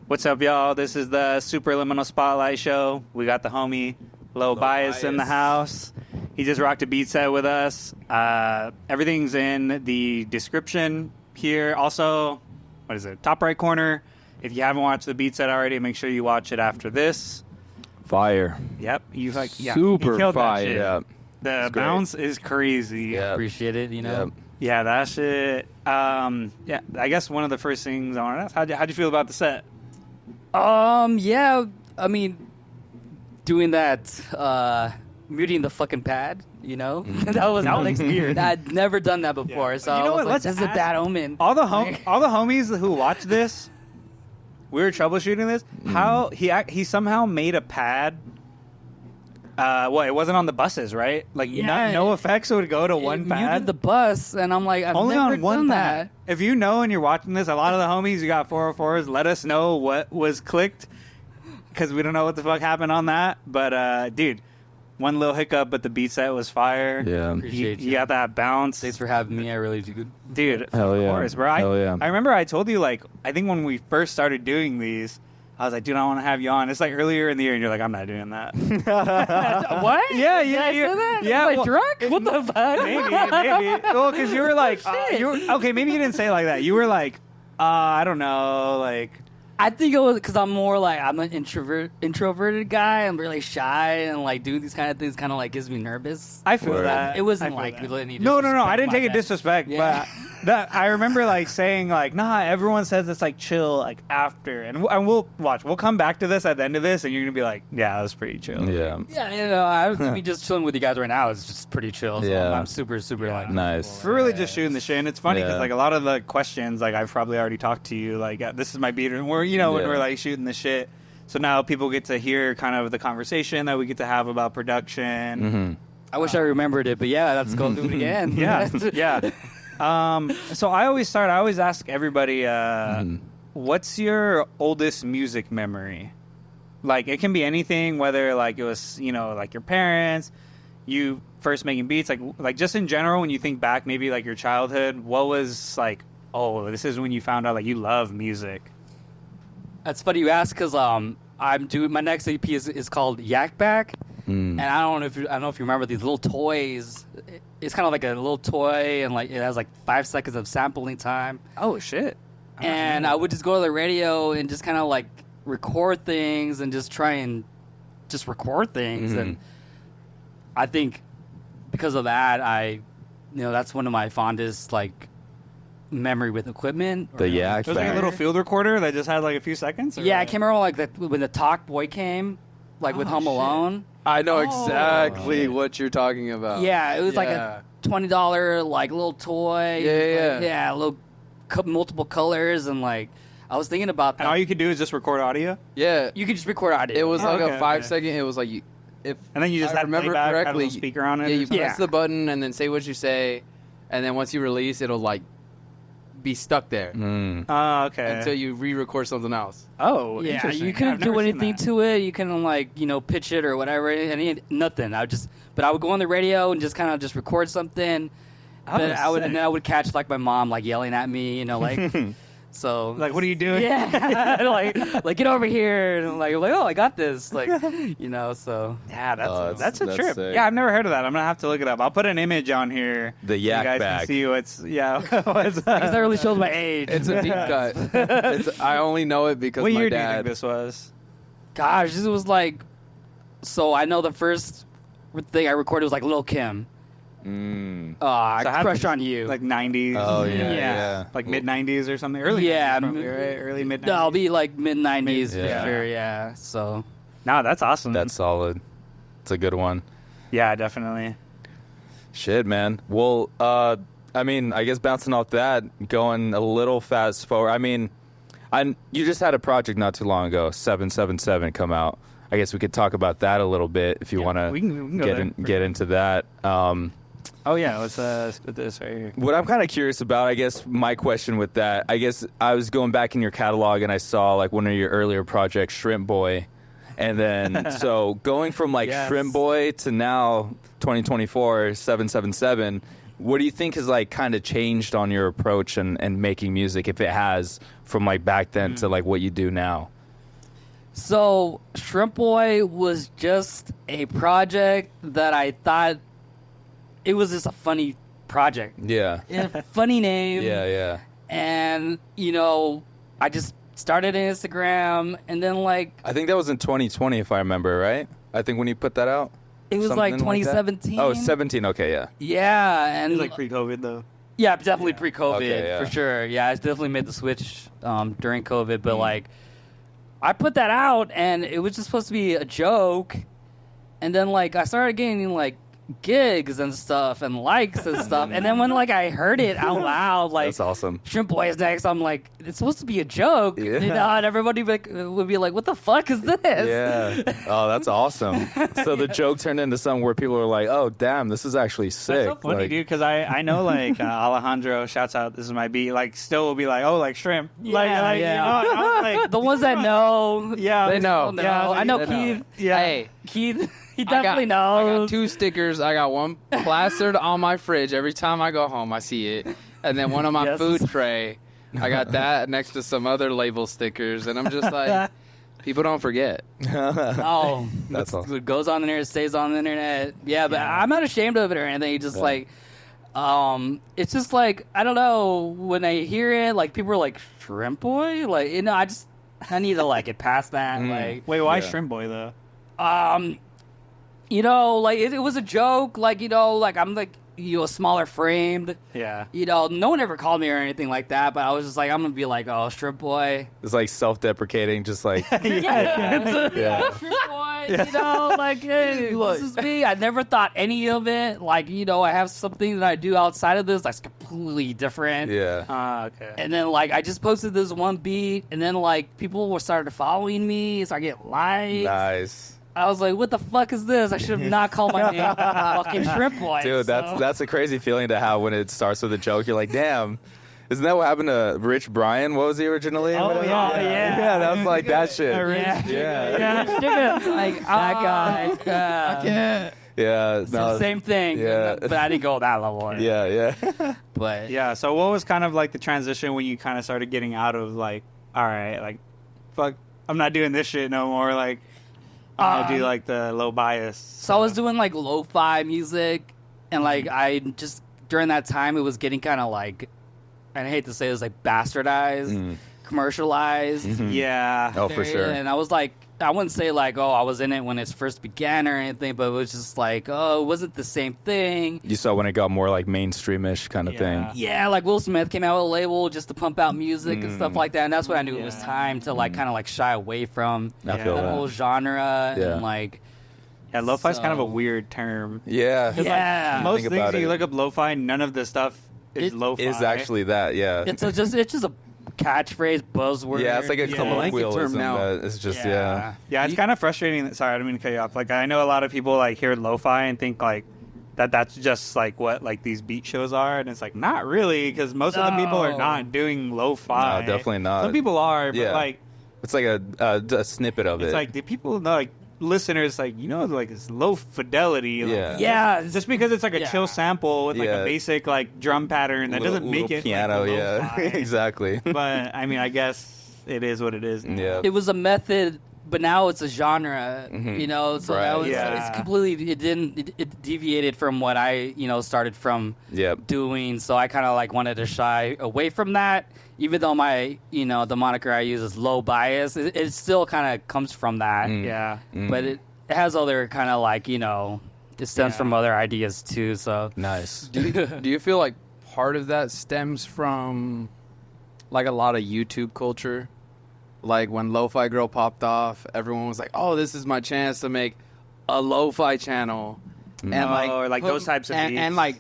What's up, y'all? This is the Supraliminal Spotlight Show. We got the homie Low Bias in the house. He just rocked a beat set with us. Everything's in the description here. Also, what is it? Top right corner. If you haven't watched the beat set already, make sure you watch it after this. Fire. Yep. You Super killed fire. that shit. Yeah. The bounce is crazy. Yeah. Appreciate it, you know. Yep. Yeah, that shit. Yeah, I guess one of the first things I want to ask, how'd you feel about the set? Yeah, I mean, doing that, muting the fucking pad, you know, that was weird. I'd never done that before, so You know I was what? like, Let's this is a ask- bad omen. All the homies who watched this, we were troubleshooting this. How he somehow made a pad. It wasn't on the buses, right? Like, Yeah. no effects would go to one It pad. muted the bus, and I'm like, I've Only never on one done pad. that. If you know and you're watching this, a lot of the homies, you got 404s. Let us know what was clicked, because we don't know what the fuck happened on that. But dude, one little hiccup, but the beat set was fire. Yeah. Appreciate You you. got that bounce. Thanks for having me. I really do good. Dude, Hell of yeah. course, bro. Hell yeah. I remember I told you, like, I think when we first started doing these, I was like, dude, I want to have you on. It's like earlier in the year, and you're like, I'm not doing that. What? Yeah, Did yeah, I yeah. say that? Yeah, Am I well, drunk? What the fuck? maybe. Well, because you were like, okay, maybe you didn't say it like that. You were like, I don't know, like, I think it was because I'm more like I'm an introverted guy. I'm really shy, and like doing these kind of things kind of like gives me nervous. I feel Word. that. It wasn't I feel like that. really any No, I disrespect, didn't my take it bad. disrespect, Yeah. but I remember like saying like, nah, everyone says it's like chill, like after, and we'll watch. We'll come back to this at the end of this, and you're gonna be like, yeah, it was pretty chill. Yeah. Yeah, you know, I mean, just chilling with you guys right now is just pretty chill. So Yeah. I'm super like Nice. We're really just shooting the shit, and it's funny because Yeah. like a lot of the questions, like I've probably already talked to you, like this is my beat, and we're when Yeah. we're like shooting the shit. So now people get to hear kind of the conversation that we get to have about production. Mm-hmm. I wish I remembered it, but yeah, let's go do it again. Yeah, yeah. So I always ask everybody, what's your oldest music memory? Like, it can be anything, whether like it was, like your parents, you first making beats, like just in general, when you think back, maybe like your childhood, what was like, oh, this is when you found out like you love music. That's funny you ask because I'm doing my next EP is called Yak Back, and I don't know if you remember these little toys. It's kind of like a little toy, and like it has like 5 seconds of sampling time. Oh shit! And I would just go to the radio and just kind of like record things and just try and just record things. And I think because of that, that's one of my fondest like memory with equipment. The Yak It was like a Back. little field recorder that just had like a few seconds. Or Yeah, I what? can't remember like when the Talk Boy came, like with Oh, Home shit. Alone. I know Oh. exactly what you're talking about. Yeah, it was like Yeah. a $20 like little toy. Yeah. Like, yeah, little multiple colors, and like I was thinking about that. And all you could do is just record audio, Yeah. You could just record audio. It was Oh, like okay, a 5 okay. second. It was like if and then you just I had remember playback, had a correctly, little speaker on it. Yeah, or you something? press the button and then say what you say, and then once you release, it'll like be stuck there Oh, okay. until you re-record something else. Oh, yeah, interesting. you I've couldn't never do seen anything that. to it. You couldn't like pitch it or whatever. Nothing. But I would go on the radio and just kind of just record something. Oh, But I would, sick. and then I would catch like my mom like yelling at me, like. So Like, what are you doing? Yeah, like get over here, and like oh, I got this, like so. Yeah, Oh, that's a that's trip. sick. Yeah, I've never heard of that. I'm gonna have to look it up. I'll put an image on here. The so you Yak guys Back. can see what's what's. I guess that really shows my age. It's a deep cut. I only know it because What my year do you think dad. this was? Gosh, this was like. So I know the first thing I recorded was like Lil' Kim. I So how- Crush on You. Like 90s. Oh, yeah, Yeah. yeah. Like mid 90s or something. Early. Yeah, 90s probably, right? Early mid 90s. No, I'll be like mid 90s for Yeah. sure. Yeah. So No, that's awesome. That's solid. It's a good one. yeah, definitely. Shit, man. Well, I mean, I guess bouncing off that, going a little fast forward. I mean, you just had a project not too long ago, 777, come out. I guess we could talk about that a little bit if you want we can go to there. get into that. Oh yeah, let's put this right here. What I'm kind of curious about, I guess, my question with that, I guess I was going back in your catalog and I saw like one of your earlier projects, Shrimp Boy. And then, so going from like Yes. Shrimp Boy to now 2024, 777, what do you think has like kind of changed on your approach and making music, if it has, from like back then to like what you do now? So Shrimp Boy was just a project that I thought it was just a funny project. Yeah. A funny name. Yeah. And, I just started an Instagram, and then, like... I think that was in 2020, if I remember, right? I think when you put that out? It was, like, 2017. Oh, 17, okay, yeah. Yeah, and... It was like pre-COVID, though. Yeah, definitely pre-COVID, Okay, yeah. for sure. Yeah, I definitely made the switch during COVID, but, like, I put that out, and it was just supposed to be a joke, and then, like, I started getting, like, gigs and stuff and likes and stuff, and then when, like, I heard it out loud, like, That's awesome. Shrimp Boy is next, I'm like, it's supposed to be a joke, Yeah. and everybody would be like, what the fuck is this? Yeah. Oh, that's awesome. So the joke turned into something where people are like, oh, damn, this is actually sick. That's so funny, like, dude, because I know, like, Alejandro, shouts out, this is my beat, like, still will be like, oh, like, shrimp. Yeah, yeah. You know, like, The ones that know, yeah. They know. yeah, I know They know. Keith. Yeah. Hey, Keith, he I definitely got knows. 2 stickers. I got one plastered on my fridge. Every time I go home, I see it. And then one on my Yes. food tray. I got that next to some other label stickers. And I'm just like, people don't forget. Oh, That's awesome. What goes on the internet stays on the internet. Yeah, but I'm not ashamed of it or anything. It's just like, it's just like, I don't know. When I hear it, like, people are like, Shrimp Boy? Like, I need to, like, get past that. Like, Wait, why Yeah. Shrimp Boy, though? like, it was a joke. Like, like, I'm, like, smaller framed. Yeah. No one ever called me or anything like that, but I was just like, I'm going to be like, oh, Shrimp Boy. It's like self-deprecating, just like, Yeah. yeah. Shrimp Boy, like, hey, this is me. I never thought any of it. Like, I have something that I do outside of this that's completely different. Yeah. Okay. And then, like, I just posted this one beat, and then, like, people were started following me, started getting likes. Nice. I was like, what the fuck is this? I should have not called my name fucking Shrimp Boy. Dude, that's a crazy feeling to have when it starts with a joke. You're like, damn. Isn't that what happened to Rich Brian? What was he originally? Oh, Whatever? yeah. Yeah, that was like that shit. Yeah. Like, that guy. Yeah. No. Same thing. Yeah. But I didn't go that level. Yeah. But Yeah, so what was kind of like the transition when you kind of started getting out of like, all right, like, fuck, I'm not doing this shit no more. Like, I do like the low bias. So I was doing like lo-fi music, and like I just during that time it was getting kind of like, I hate to say it was like bastardized, commercialized. Yeah. Oh, for sure. And I was like, I wouldn't say like, oh, I was in it when it first began or anything, but it was just like, oh, it wasn't the same thing. You saw when it got more like mainstreamish kind of Yeah. thing. Yeah, like Will Smith came out with a label just to pump out music and stuff like that, and that's when I knew it was Yeah. time to like kind of like shy away from I feel the that. whole genre Yeah. and like. Yeah, lo-fi's kind of a So- weird term. Yeah. Yeah. Most Think things about you it. look up lo-fi, none of the stuff is lo-fi. Is actually that, yeah. It's just a catchphrase, buzzword. Yeah, it's like a Yeah. colloquialism now. that it's just, yeah. Yeah, it's kind of frustrating. Sorry, I didn't mean to cut you off. Like, I know a lot of people like hear lo-fi and think like that's just like what like these beat shows are, and it's like not really, because most of the people are No. not doing lo-fi. No, definitely not. Some people are, but Yeah. like It's like a snippet of it's it. like the people know, like listeners, like like it's low fidelity. Like, Yeah. Yeah, just because it's like a Yeah. chill sample with like Yeah. a basic like drum pattern that doesn't make it piano, like, yeah. lo-fi. Exactly. But I mean, I guess it is what it is. now. Yeah. it was a method, but now it's a genre. So Right. that was Yeah. it's completely. It deviated from what I started from Yep. doing. So I kind of like wanted to shy away from that. Even though my the moniker I use is low bias, it still kind of comes from that. Yeah. But it has other kind of like it stems Yeah. from other ideas too. So Nice. Do you feel like part of that stems from like a lot of YouTube culture? Like when Lo-Fi Girl popped off, everyone was like, "Oh, this is my chance to make a lo-fi channel," and or like those types of beats. and like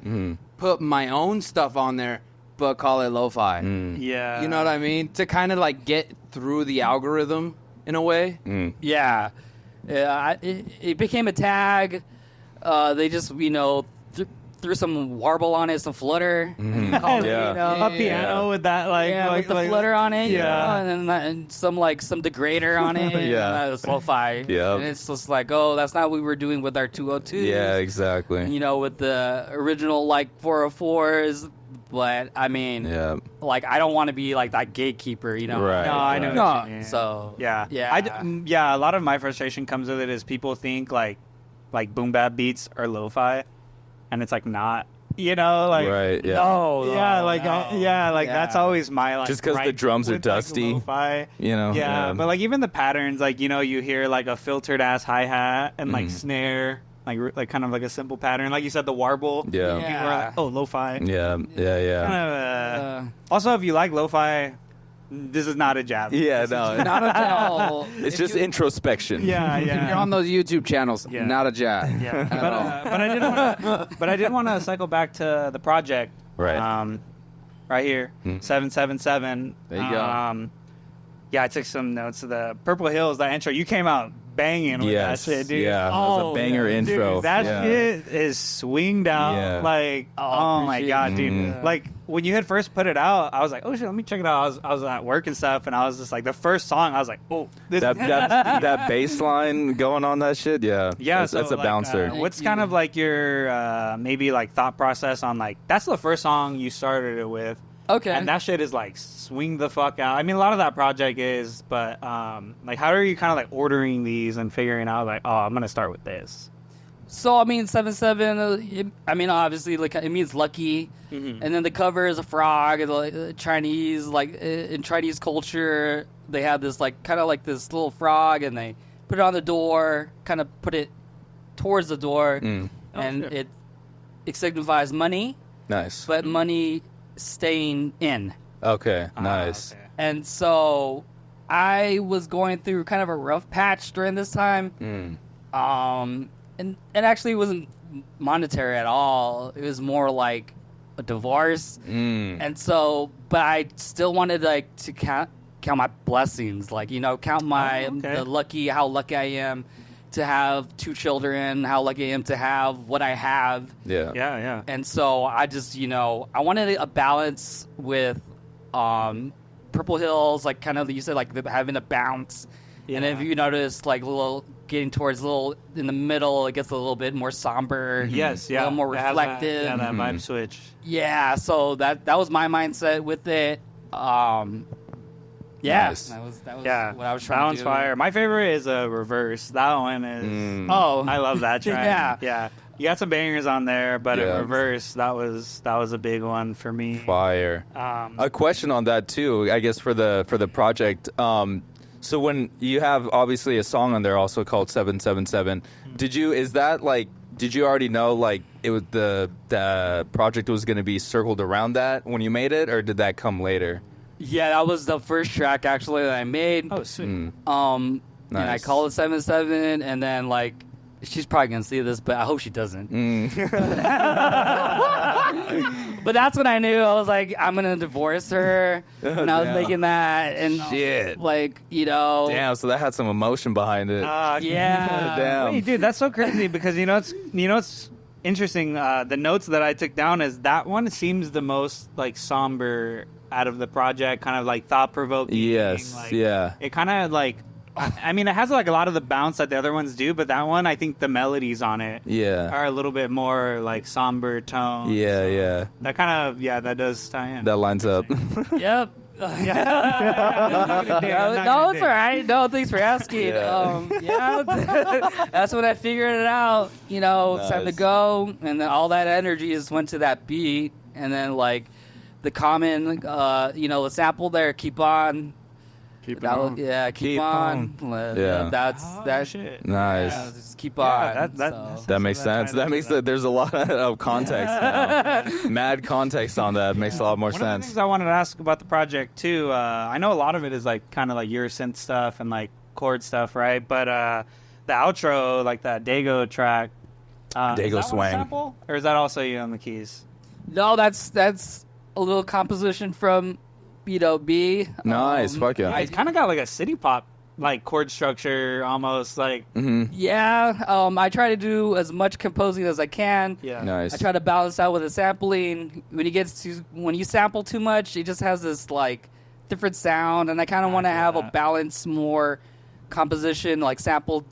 put my own stuff on there, but call it lo-fi. Yeah. You know what I mean? To kind of like get through the algorithm in a way. Yeah, it became a tag. They just threw some warble on it, some flutter. Called it, Yeah. a piano with that like with the flutter on it, Yeah. and then some degrader on it. Yeah. and that was lo-fi. Yeah. And it's just like, oh, that's not what we were doing with our 202s. Yeah, exactly. With the original like 404s, but I mean, Yeah. like I don't want to be like that gatekeeper, you know? Right. No, I know right. what you mean. So Yeah, yeah, yeah. A lot of my frustration comes with it is people think like boom bap beats are lo-fi, and it's like not. You know, like Right, yeah. no, yeah, no, like no. that's always my like. Just 'cause the gripe drums are with, like, dusty. lo-fi. You know? Yeah, but like even the patterns, like you know, you hear like a filtered ass hi hat and like Mhm. snare, like kind of like a simple pattern, like you said, the warble. Yeah. Yeah. People are like, oh, lo-fi. Yeah, yeah. Kind of, also, if you like lo-fi, this is not a jab. Yeah, This is- no. Not a jab. It's just introspection. Yeah, If yeah. you're on those YouTube channels, Yeah. not a jab. Yeah, but I did want to cycle back to the project. Right. Right here, 777. There you go. Yeah, I took some notes of the Purple Hills. That intro, you came out banging with Yes. that shit, dude. Yeah. That Oh, was a banger Dude, intro. that yeah. shit is swinged out. Yeah. Like, oh my appreciate god, it. dude. Mhm. Like when you had first put it out, I was like, oh shit, let me check it out. I was at work and stuff, and I was just like, the first song, I was like, oh, this. That bass line going on that shit, yeah. Yeah, That's a like, bouncer. What's Thank kind you. of like your maybe like thought process on like that's the first song you started it with, Okay. and that shit is like swing the fuck out. I mean, a lot of that project is, but like how are you kind of like ordering these and figuring out like, oh, I'm gonna start with this. So I mean, 7-7. I mean, obviously, like it means lucky, and then the cover is a frog. And, like Chinese, like in Chinese culture, they have this like kind of like this little frog, and they put it on the door, kind of put it towards the door, Mm. and shit. it signifies money, Nice. but money staying in. Okay, Ah, nice. okay. And so I was going through kind of a rough patch during this time. Mm. And it actually wasn't monetary at all. It was more like a divorce. Mm. And so, but I still wanted like to count my blessings, like, you know, count my okay. how lucky I am to have 2 children, how lucky I am to have what I have. Yeah. Yeah. And so I just, you know, I wanted a balance with Purple Hills, like kind of you said, like having a bounce. And Yeah. if you notice, like getting towards in the middle, it gets a little bit more somber. Yes, yeah. A little more It has that- reflective. yeah, that vibe Mhm. switch. Yeah, so that was my mindset with it. Yeah, Nice. that was Yeah, what I was trying that to one's do. fire. My favorite is a reverse. That one is. Mm. Oh, I love that track. Yeah. You got some bangers on there, but Yeah. in reverse, that was a big one for me. Fire. A question on that too, I guess for the project. So when you have obviously a song on there also called 777, did you already know like it was the project was going to be circled around that when you made it, or did that come later? Yeah, that was the first track actually that I made. Oh, sweet. And I Nice. called it 7-7, and then like she's probably gonna see this, but I hope she doesn't. But that's when I knew I was like, I'm gonna divorce her, and I was Damn. making that, and Shit. like you know, Damn, so that had some emotion behind it. yeah, Damn. Wait, dude, that's so crazy because you know it's interesting. The notes that I took down is that one seems the most like somber out of the project, kind of like thought provoking. Yes, like, yeah. It kind of like, I mean, it has like a lot of the bounce that the other ones do, but that one, I think the melodies on it Yeah. are a little bit more like somber tone. Yeah, yeah. That kind of that does tie in. That lines up. yep. Yeah. No, it's all right. No, thanks for asking. Yeah. That's when I figured it out. You know, it's time to Nice. go, and then all that energy just went to that beat, and then like the common, the sample there, keep on. Keep it That was- on. yeah, keep on. Yeah. That's Oh, that. shit. Nice. Yeah, just keep Yeah, on. that- so. That makes sense. That makes it. There's a lot of context now. Mad context on that. Makes a lot more One of the sense. things I wanted to ask about the project too, I know a lot of it is like kind of like your synth stuff and like chord stuff, right? But the outro, like that Dago track, Dago is that one a swang. sample, or is that also you on the keys? No, that's a little composition from B. Nice. Fuck yeah. It's kind of got like a city pop like chord structure, almost like Yeah, I try to do as much composing as I can. yeah. Nice. I try to balance out with the sampling. When you sample too much, it just has this like different sound, and I kind of want to get have a that. balance, more composition, like sample,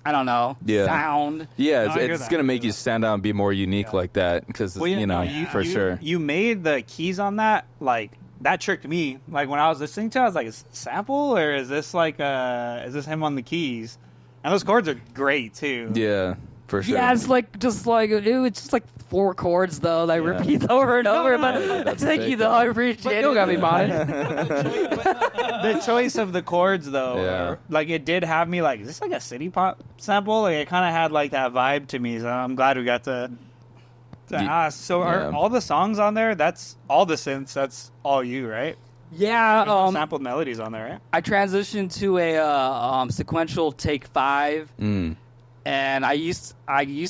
I don't know, Yeah. sound. Yeah, No, I hear it's that. going to make you stand out and be more unique like that because, Well, yeah, no, for sure. You made the keys on that, like, that tricked me. Like, when I was listening to it, I was like, is it a sample or is this like, is this him on the keys? And those chords are great, too. Yeah, for sure. Yeah, it's like it's just like 4 chords though that repeats over and over. But that's thank sick, you though, though. I appreciate it. You got me modded. The choice of the chords, though, Yeah. like, it did have me like, is this like a city pop sample? Like, it kind of had like that vibe to me, so I'm glad we got to ask. So are Yeah. all the songs on there, that's all the synths, that's all you, right? Yeah, There's no sampled melodies on there, right? I transitioned to a sequential take 5, and I used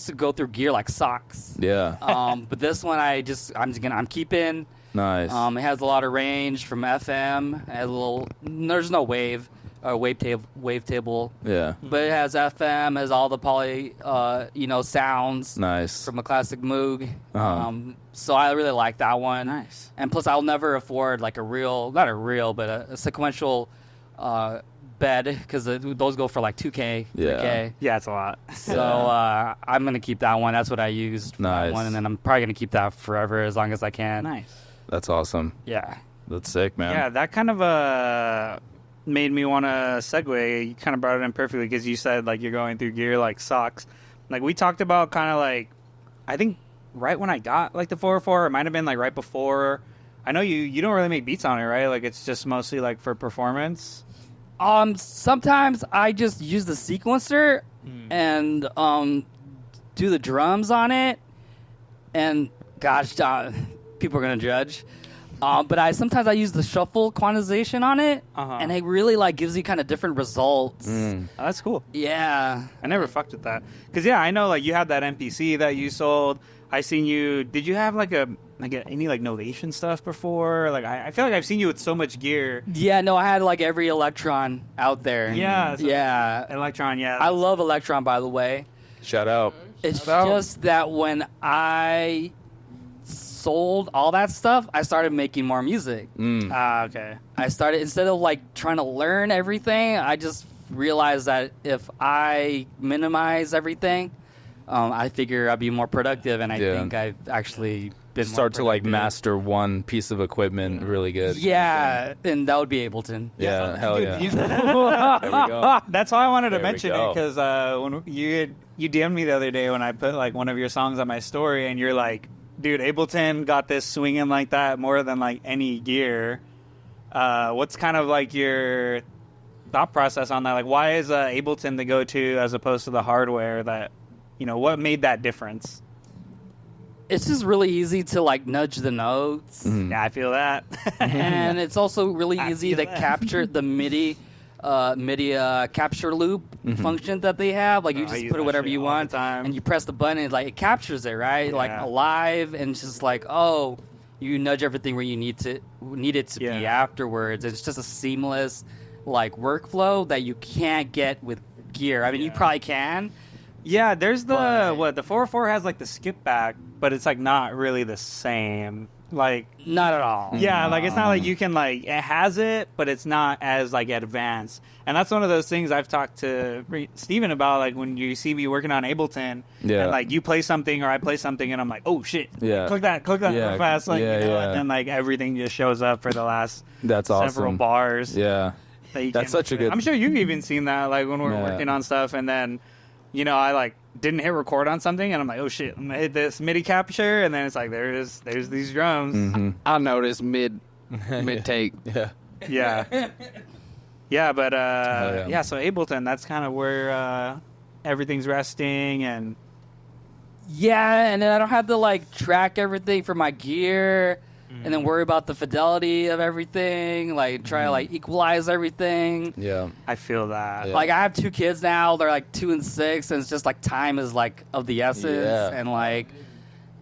to go through gear like socks. Yeah. But this one I'm keeping. Nice. It has a lot of range from FM. It has there's no wave table, yeah. but it has FM, has all the poly sounds Nice. from a classic Moog. Uh-huh. So I really like that one. Nice. And plus, I'll never afford like not a real, but a sequential bed because those go for like 2K, 3K. Yeah, it's a lot. So I'm gonna keep that one. That's what I used for that Nice. one, and then I'm probably gonna keep that forever as long as I can. Nice. That's awesome. Yeah. That's sick, man. Yeah, that kind of made me want to segue. You kind of brought it in perfectly because you said like you're going through gear like socks. Like we talked about kind of like, I think right when I got like the 404, it might have been like right before. I know you don't really make beats on it, right? Like it's just mostly like for performance. Sometimes I just use the sequencer and do the drums on it. And gosh, people are gonna judge. But sometimes I use the shuffle quantization on it, and it really like gives you kind of different results. Oh, that's cool. Yeah. I never fucked with that because I know like you had that MPC that you sold. I seen you. Did you have like any like Novation stuff before? Like I feel like I've seen you with so much gear. Yeah, no, I had like every Electron out there. Yeah, so- Yeah. Electron, yeah. I love Electron, by the way. Shout out. It's Shout out. just that when I sold all that stuff, I started making more music. Okay. I started, instead of like trying to learn everything, I just realized that if I minimize everything, I figure I'd be more productive, and I Yeah. think I've actually been Start more to like productive. master one piece of equipment really good. Yeah, and that would be Ableton. Yeah, hell Dude, yeah. there we go. That's why I wanted to There we mention it go. because when you DM'd me the other day when I put like one of your songs on my story, and you're like, "Dude, Ableton got this swinging like that more than like any gear." What's kind of like your thought process on that? Like, why is Ableton the go-to as opposed to the hardware? That what made that difference? It's just really easy to like nudge the notes. Yeah, I feel that. And it's also really I easy feel to that. capture the MIDI capture loop function that they have. Like you I just use put it that whatever shit you all want, the time. and you press the button, and like it captures it, right? Like Yeah. live, and it's just like, oh, you nudge everything where you need it to be Yeah. afterwards. It's just a seamless like workflow that you can't get with gear. I mean, you Yeah. probably can. Yeah, there's the But- the 404 has like the skip back, but it's like not really the same. Like Not at all. yeah, like it's not like you can like it has it, but it's not as like advanced. And that's one of those things I've talked to Steven about. Like when you see me working on Ableton, Yeah. and like you play something or I play something, and I'm like, oh shit, Yeah. click that Yeah, real fast, like yeah, yeah. and then like everything just shows up for the last That's several awesome. bars. Yeah. that you That's came such a up with. good- I'm sure you've even seen that, like when we're Yeah. working on stuff, and then I like didn't hit record on something, and I'm like, oh shit, I'm gonna hit this MIDI capture, and then it's like there's these drums. I noticed mid take. Yeah. Yeah, yeah, but yeah. yeah. So Ableton, that's kind of where everything's resting, and Yeah, and then I don't have to like track everything for my gear and then worry about the fidelity of everything, like try to like equalize everything. Yeah. I feel that. Yeah. Like I have 2 kids now, they're like 2 and 6, and it's just like time is like of the essence. Yeah. And like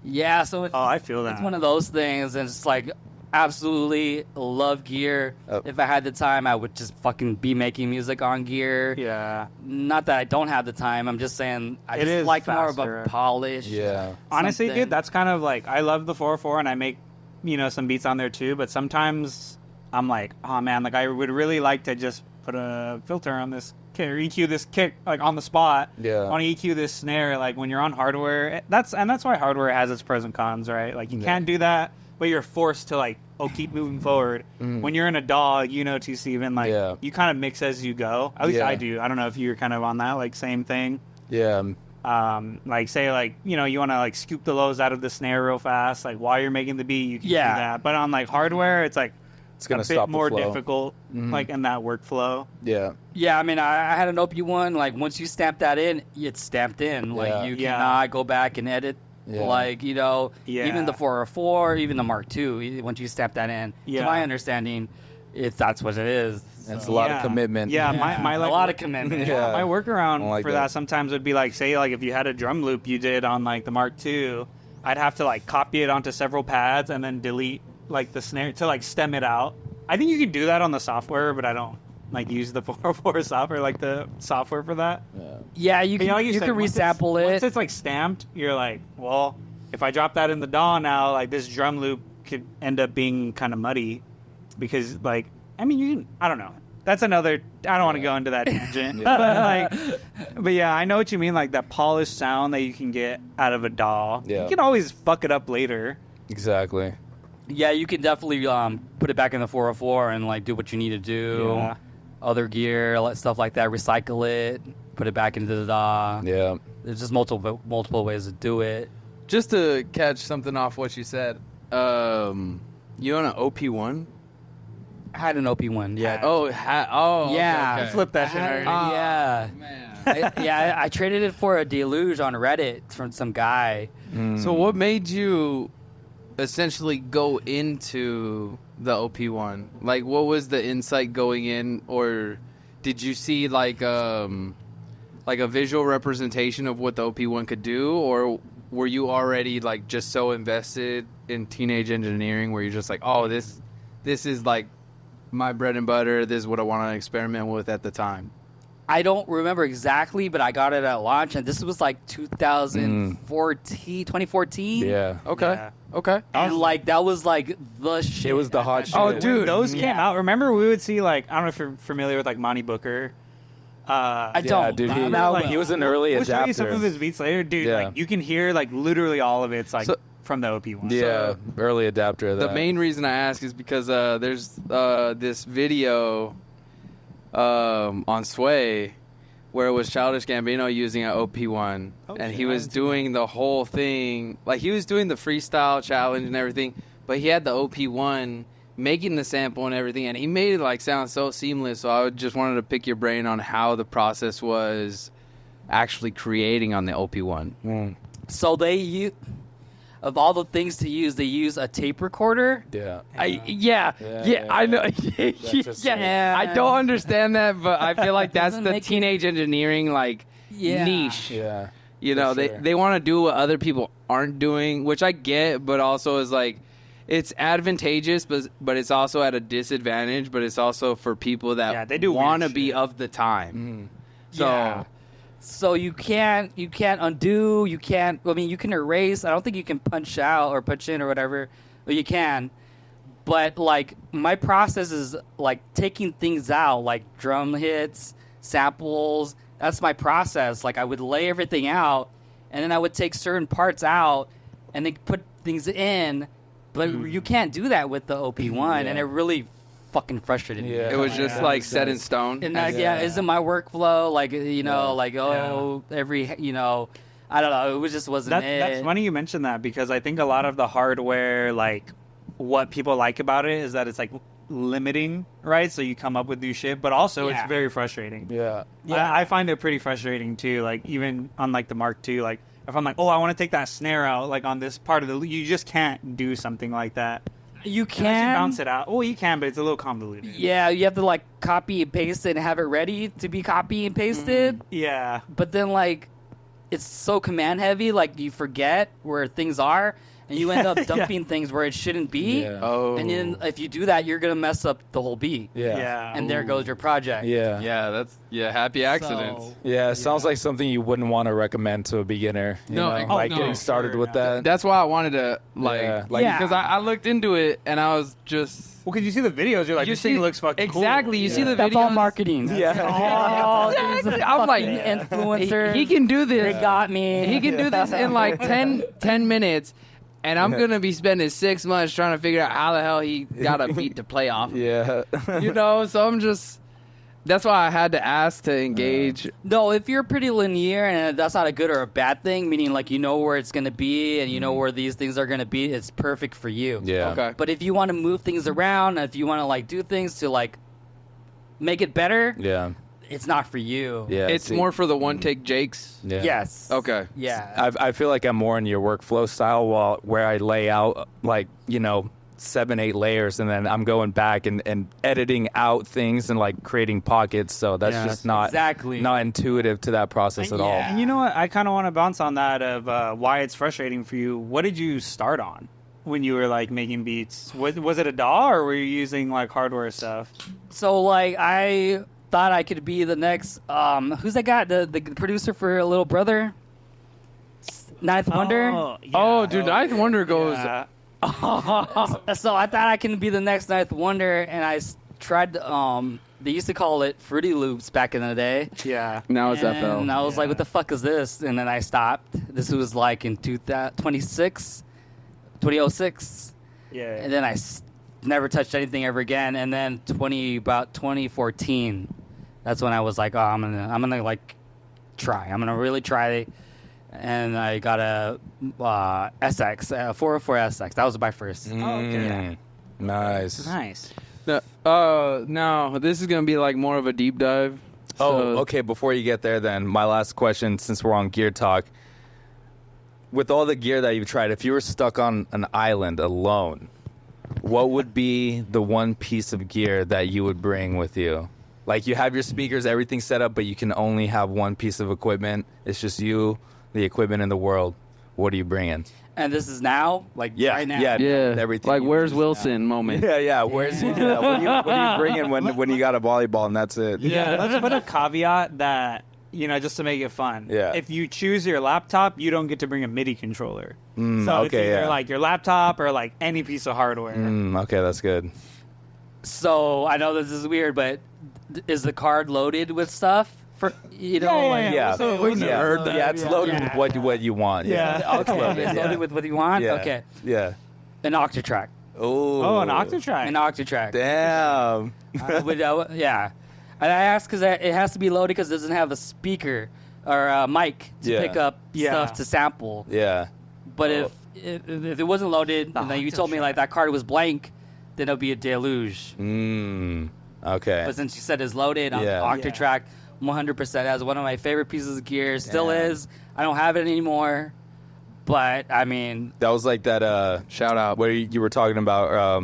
yeah, so it's, Oh, I feel that. it's one of those things, and it's like absolutely love gear. Oh. If I had the time, I would just fucking be making music on gear. Yeah. Not that I don't have the time, I'm just saying I It just is like more of faster. a polish. Yeah. Honestly, something. dude, that's kind of like I love the 404, and I make some beats on there too. But sometimes I'm like, oh man, like I would really like to just put a filter on this kick or EQ this kick like on the spot. Yeah. I want to EQ this snare. Like when you're on hardware, that's why hardware has its pros and cons, right? Like you can't do that, but you're forced to like keep moving forward. When you're in a DAW, you know, too, Steven, like you kind of mix as you go. At least I do. I don't know if you're kind of on that like same thing. Yeah. Like say like, you know, you want to like scoop the lows out of the snare real fast, like while you're making the beat, you can do that. But on like hardware, it's like it's gonna a bit stop more the flow. difficult, like in that workflow. Yeah. Yeah, I mean, I had an OP1. Like once you stamp that in, it's stamped in. Like you cannot go back and edit. Yeah. Like, you know, even the 404, even the Mark II, once you stamp that in, to my understanding, that's what it is. It's a lot of commitment. Yeah, my like, a lot of commitment. Yeah. My workaround like for that sometimes would be like, say, like if you had a drum loop you did on like the Mark II, I'd have to like copy it onto several pads and then delete like the snare to like stem it out. I think you could do that on the software, but I don't like use the 404 software, like the software for that. Yeah, you can, you can resample it. Once it's like stamped, you're like, well, if I drop that in the DAW now, like this drum loop could end up being kind of muddy because like, I mean, you can, I don't know. That's another, I don't want to go into that tangent. But yeah, I know what you mean, like that polished sound that you can get out of a DAW. Yeah. You can always fuck it up later. Exactly. Yeah, you can definitely put it back in the 404 and like do what you need to do. Yeah. Other gear, stuff like that. Recycle it, put it back into the DAW. Yeah. There's just multiple ways to do it. Just to catch something off what you said, you own an OP1? I had an OP1, yeah. Yeah, okay. flip that shit already. Yeah. Man. I traded it for a Deluge on Reddit from some guy. So what made you essentially go into the OP1? Like, what was the insight going in, or did you see like a visual representation of what the OP1 could do, or were you already like just so invested in teenage engineering where you're just like, oh, this is like my bread and butter, this is what I want to experiment with at the time? I don't remember exactly, but I got it at launch, and this was like 2014. Yeah. Okay. Yeah. Okay. And like that was like the shit. It was the hot shit. Oh, When dude, those came Yeah. out. Remember, we would see like, I don't know if you're familiar with like Monty Booker. I Yeah, don't. dude, he, Now, he was an early We'll show adapter. you some of his beats later, dude. Yeah. Like you can hear like literally all of it's like So- from the OP1. Yeah, early adapter of that. The main reason I ask is because there's this video on Sway where it was Childish Gambino using an OP1, and he was doing the whole thing. Like, he was doing the freestyle challenge and everything, but he had the OP1 making the sample and everything, and he made it like sound so seamless. So I just wanted to pick your brain on how the process was actually creating on the OP1. So of all the things to use, they use a tape recorder. Yeah. Yeah, I know. just- I don't understand that, but I feel like that's Doesn't the make it- teenage engineering Yeah. niche. Yeah. You know, For sure. they want to do what other people aren't doing, which I get, but also is like, it's advantageous, but it's also at a disadvantage. But it's also for people that they do want to weird be shit. of the time. So Yeah. So you can't undo, you can't, I mean, you can erase. I don't think you can punch out or punch in or whatever, but you can. But like my process is like taking things out, like drum hits, samples. That's my process. Like I would lay everything out, and then I would take certain parts out and then put things in. But you can't do that with the OP1, and it really fucking frustrated me. Yeah. it was just Yeah. like set in stone. And that, isn't my workflow like every I don't know. It just wasn't it. That's funny you mentioned that because I think a lot of the hardware, like what people like about it is that it's like limiting, right? So you come up with new shit, but also it's very frustrating. Yeah. I find it pretty frustrating too. Like even on like the Mark II, like if I'm like, oh, I want to take that snare out, like on this part of you just can't do something like that. You Unless you can bounce it out. Well, you can, but it's a little convoluted. Yeah, you have to like copy and paste it and have it ready to be copy and pasted. Yeah. But then like it's so command heavy, like you forget where things are. and you end up dumping things where it shouldn't be. Yeah. Oh. And then if you do that, you're gonna mess up the whole beat. Yeah. And there goes your project. Yeah. Happy accidents. So, Yeah, it sounds like something you wouldn't want to recommend to a beginner. You No, know? oh, like no. getting started with that. That's why I wanted to Yeah. because I looked into it and I was just Well, because you see the videos, you're like, this thing looks fucking cool. exactly. You see the that's videos. all marketing. Yeah. Oh, these I'm like, influencers. he can do this. They got me. He can do this in like 10 minutes, and I'm gonna be spending 6 months trying to figure out how the hell he got a beat to play off. Yeah. You know, so I'm just. That's why I had to ask to engage. No, if you're pretty linear and that's not a good or a bad thing, meaning like you know where it's going to be and you know where these things are going to be, it's perfect for you. Yeah. Okay. But if you want to move things around, if you want to like do things to like make it better, Yeah. it's not for you. Yeah. It's see. more for the one take Jakes. Yeah. Yes. Okay. Yeah. I feel like I'm more in your workflow style where I lay out like, 7-8 layers and then I'm going back and editing out things and like creating pockets. So that's Yes, just not exactly. not intuitive to that process at all. Yeah. And you know what? I kind of want to bounce on that of why it's frustrating for you. What did you start on when you were like making beats? Was it a DAW or were you using like hardware stuff? So like I thought I could be the next who's that guy? The producer for Little Brother? Ninth Wonder? Oh, dude, Ninth Wonder goes. Yeah. So I thought I can be the next Ninth Wonder, and I tried. They used to call it Fruity Loops back in the day. Yeah. Now it's And FL. I was like, "What the fuck is this?" And then I stopped. This was like in 2006. Yeah. And then I never touched anything ever again. And then about 2014, that's when I was like, "Oh, I'm gonna like try. I'm gonna really try." And I got a SX, 404 SX. That was my first. Okay. Nice. Nice. No, this is gonna be like more of a deep dive. Oh, okay. Before you get there, then, my last question, since we're on Gear Talk. With all the gear that you've tried, if you were stuck on an island alone, what would be the one piece of gear that you would bring with you? Like, you have your speakers, everything set up, but you can only have one piece of equipment. It's just you, the equipment in the world. What are you bringing? And this is now, like right now. Yeah, everything. like you where's just- Wilson moment. Yeah. Where's what are you bringing when you got a volleyball and that's it? Yeah. Let's put a caveat that, just to make it fun. Yeah. If you choose your laptop, you don't get to bring a MIDI controller. So it's okay, either yeah. like your laptop or like any piece of hardware. Okay, that's good. So I know this is weird, but is the card loaded with stuff? For Yeah. So we've never heard that. Yeah, it's loaded with what you want. Yeah. Okay, it's loaded with what you want. Yeah. Okay, Yeah. an Octatrack. Oh, an Octatrack. An Octatrack. Damn. Yeah. And I asked because it has to be loaded because it doesn't have a speaker or a mic to Yeah. pick up Yeah. stuff to sample. Yeah. But if it wasn't loaded, and then you told me like that card was blank, then it'll be a deluge. Okay. But since you said it's loaded on Yeah. Octatrack, 100% has one of my favorite pieces of gear. Still Damn. is. I don't have it anymore. But I mean, That was like that Shout out. where you were talking about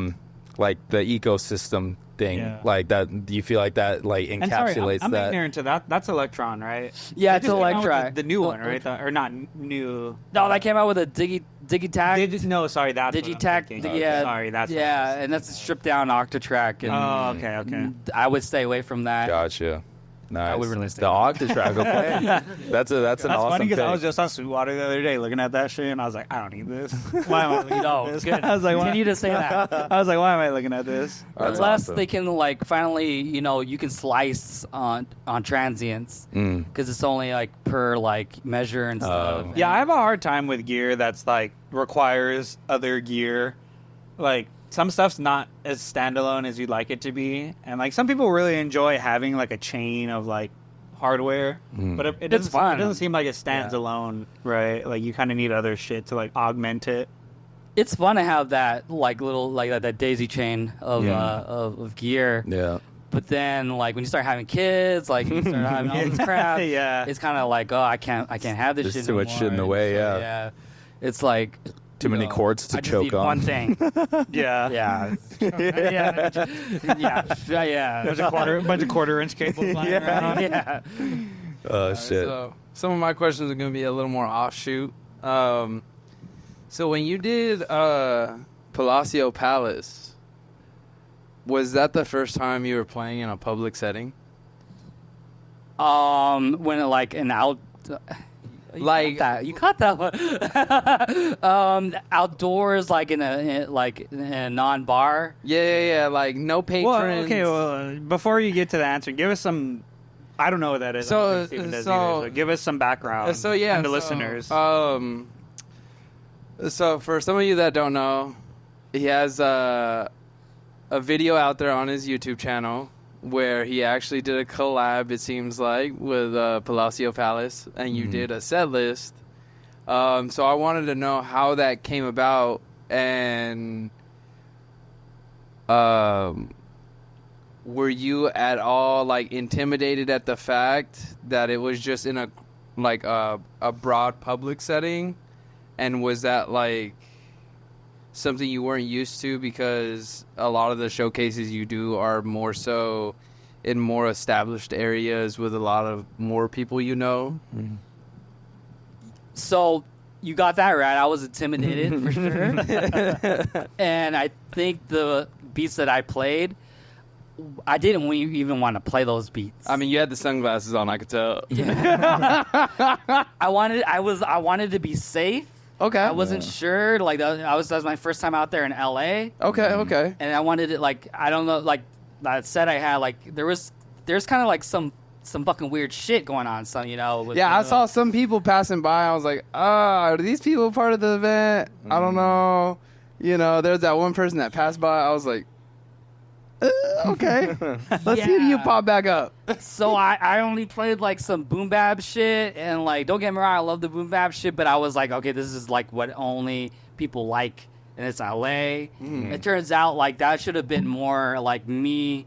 like the ecosystem thing. Yeah. Like that, do you feel like that like And sorry, encapsulates I'm that? ignorant to that. That's Electron, right? yeah, They it's just came out with Electra. The new one, right? Or not new. No, that came out with a Digitag. No, sorry, that's what I'm Digitag. thinking. Yeah, Sorry, that's what yeah, I was- and that's a stripped down Octatrack. And Oh, okay. I would stay away from that. Gotcha. Nice. would really stay the with Octatrack. Okay. That's an That's awesome funny because I pick. was just on Sweetwater the other day looking at that shit, and I was like, I don't need this. Why am I looking No, at this? good. I was like, why? Continue to say that. I was like, why am I looking at this? That's Unless awesome. they can like finally, you can slice on transients because it's only like per like measure and stuff. Yeah, I have a hard time with gear that's like requires other gear. Like some stuff's not as standalone as you'd like it to be, and like some people really enjoy having like a chain of like hardware, but it doesn't, fun. It doesn't seem like it stands alone, right? Like you kind of need other shit to like augment it. It's fun to have that like little like that daisy chain of gear. Yeah. But then like when you start having kids, like you start having all this crap, Yeah. it's kind of like, oh, I can't have this There's shit too much anymore. shit in the way, So, yeah. yeah. It's like Too many chords to I just choke need on. one thing. Yeah, Yeah. yeah. There's a bunch of quarter-inch cables flying around. Yeah. Oh shit. So some of my questions are going to be a little more offshoot. So when you did Palacio Palace, was that the first time you were playing in a public setting? When like an out. Like you caught that one. Outdoors, like in a non-bar. Yeah. Like no patrons. Well, okay. Well, before you get to the answer, give us some. I don't know what that is. I don't think Steven does either, so give us some background. And the listeners. So for some of you that don't know, he has a video out there on his YouTube channel where he actually did a collab, it seems like, with Palacio Palace, and you did a set list. So I wanted to know how that came about, and were you at all like intimidated at the fact that it was just in a broad public setting, and was that like something you weren't used to, because a lot of the showcases you do are more so in more established areas with a lot of more people you know? Mm-hmm. So you got that right. I was intimidated for sure. And I think the beats that I played, I didn't even want to play those beats. I mean, you had the sunglasses on, I could tell. Yeah. I wanted to be safe. Okay. I wasn't sure. Like that was my first time out there in LA. Okay. And I wanted it, like, I don't know, like that set I had, like there's kind of like some fucking weird shit going on. So I saw some people passing by. I was like, are these people part of the event? I don't know. There's that one person that passed by. I was like, okay. Let's see if you pop back up. So I only played like some boom bap shit, and like, don't get me wrong, I love the boom bap shit, but I was like, okay, this is like what only people like, and it's LA. It turns out like that should have been more like me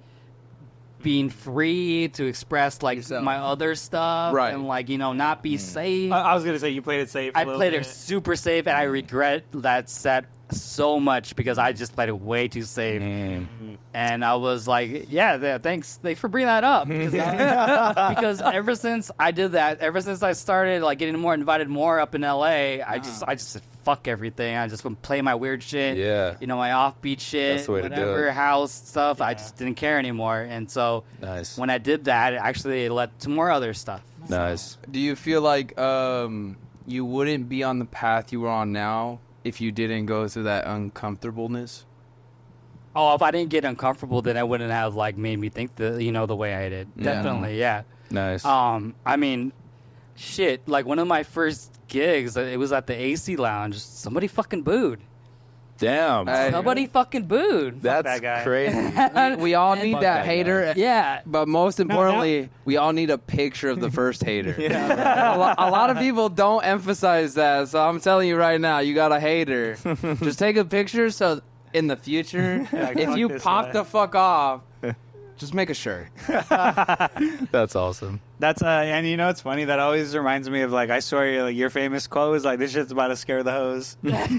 being free to express like Yourself. my other stuff, Right. and like not be safe. I was gonna say you played it safe. I played it super safe, and I regret that set so much because I just played it way too safe. And I was like, thanks for bringing that up, because ever since I did that, ever since I started like getting more invited more up in LA, I just said fuck everything. I just would play my weird shit, my offbeat shit, That's the way to do whatever it. house stuff. I just didn't care anymore, and so Nice. when I did that, it actually led to more other stuff. Nice. Do you feel like you wouldn't be on the path you were on now if you didn't go through that uncomfortableness? Oh, if I didn't get uncomfortable, then I wouldn't have like made me think the way I did. Definitely, yeah. Nice. I mean, shit. Like one of my first gigs, it was at the AC Lounge. Somebody fucking booed. Damn. Somebody fucking booed. that That's guy. crazy. We all need Fuck that that hater. Yeah. But most importantly, we all need a picture of the first hater. A lot of people don't emphasize that, so I'm telling you right now, you got a hater. Just take a picture so in the future, if fuck you this pop guy. the fuck off, just make a shirt. That's awesome. That's and it's funny, that always reminds me of like, I swear, like, your famous quote is like, this shit's about to scare the hose. Like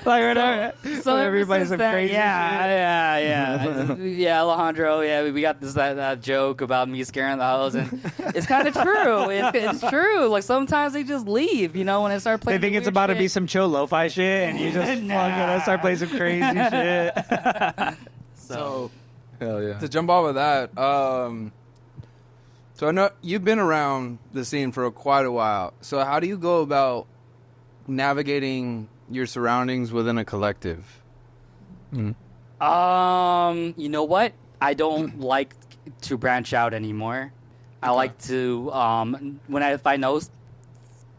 whatever. So everybody's everybody's some crazy shit. yeah, Alejandro. Yeah, we got that joke about me scaring the hoes, and it's kind of true. It's true. Like sometimes they just leave. When I start They playing, think the it's weird about to be shit. some chill lo-fi shit, and you just fucking start playing some crazy shit. So Hell yeah. To jump off of that, so I know you've been around the scene for quite a while. So how do you go about navigating your surroundings within a collective? you know what? I don't like to branch out anymore. I like to if I know